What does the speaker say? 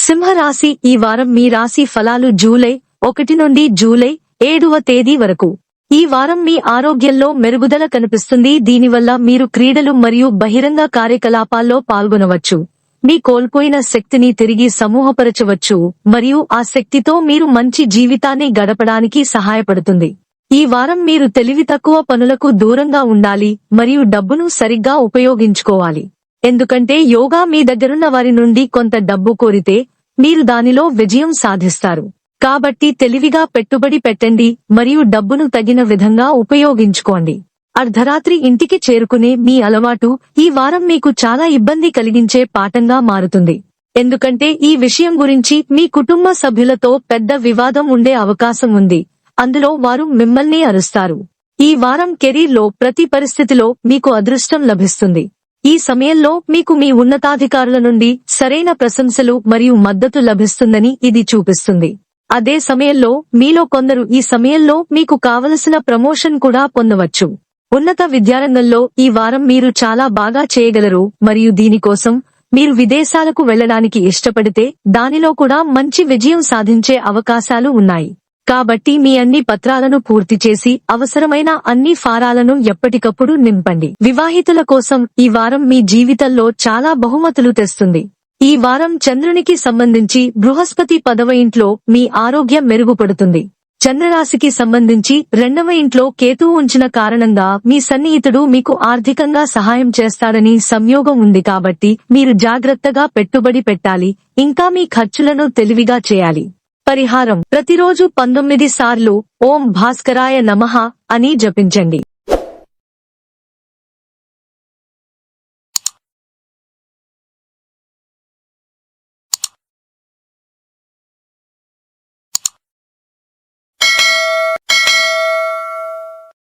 సింహరాశి ఈ వారం మీ రాశి ఫలాలు జూలై 1 నుండి జూలై 7వ తేదీ వరకు. ఈ వారం మీ ఆరోగ్యంలో మెరుగుదల కనిపిస్తుంది. దీనివల్ల మీరు క్రీడలు మరియు బహిరంగ కార్యకలాపాల్లో పాల్గొనవచ్చు. మీ కోల్పోయిన శక్తిని తిరిగి సమూహపరచవచ్చు మరియు ఆ శక్తితో మీరు మంచి జీవితాన్ని గడపడానికి సహాయపడుతుంది. ఈ వారం మీరు తెలివి తక్కువ పనులకు దూరంగా ఉండాలి మరియు డబ్బును సరిగ్గా ఉపయోగించుకోవాలి. ఎందుకంటే యోగా మీ దగ్గరున్న వారి నుండి కొంత డబ్బు కోరితే మీరు దానిలో విజయం సాధిస్తారు. కాబట్టి తెలివిగా పెట్టుబడి పెట్టండి మరియు డబ్బును తగిన విధంగా ఉపయోగించుకోండి. అర్ధరాత్రి ఇంటికి చేరుకునే మీ అలవాటు ఈ వారం మీకు చాలా ఇబ్బంది కలిగించే పాఠంగా మారుతుంది. ఎందుకంటే ఈ విషయం గురించి మీ కుటుంబ సభ్యులతో పెద్ద వివాదం ఉండే అవకాశం ఉంది. అందులో వారు మిమ్మల్ని అరుస్తారు. ఈ వారం కెరీర్లో ప్రతి పరిస్థితిలో మీకు అదృష్టం లభిస్తుంది. ఈ సమయంలో మీకు మీ ఉన్నతాధికారుల నుండి సరైన ప్రశంసలు మరియు మద్దతు లభిస్తుందని ఇది చూపిస్తుంది. అదే సమయంలో మీలో కొందరు ఈ సమయంలో మీకు కావలసిన ప్రమోషన్ కూడా పొందవచ్చు. ఉన్నత విద్యారంగంలో ఈ వారం మీరు చాలా బాగా చేయగలరు మరియు దీనికోసం మీరు విదేశాలకు వెళ్లడానికి ఇష్టపడితే దానిలో కూడా మంచి విజయం సాధించే అవకాశాలు ఉన్నాయి. కాబట్టి మీ అన్ని పత్రాలను పూర్తి చేసి అవసరమైన అన్ని ఫారాలను ఎప్పటికప్పుడు నింపండి. వివాహితుల కోసం ఈ వారం మీ జీవితంలో చాలా బహుమతులు తెస్తుంది. ఈ వారం చంద్రునికి సంబంధించి బృహస్పతి 10వ ఇంట్లో మీ ఆరోగ్యం మెరుగుపడుతుంది. చంద్రరాశికి సంబంధించి 2వ ఇంట్లో కేతువు ఉంచిన కారణంగా మీ సన్నిహితుడు మీకు ఆర్థికంగా సహాయం చేస్తాడని సంయోగం ఉంది. కాబట్టి మీరు జాగ్రత్తగా పెట్టుబడి పెట్టాలి, ఇంకా మీ ఖర్చులను తెలివిగా చేయాలి. పరిహారం: ప్రతిరోజు 19 సార్లు ఓం భాస్కరాయ నమః అని జపించండి.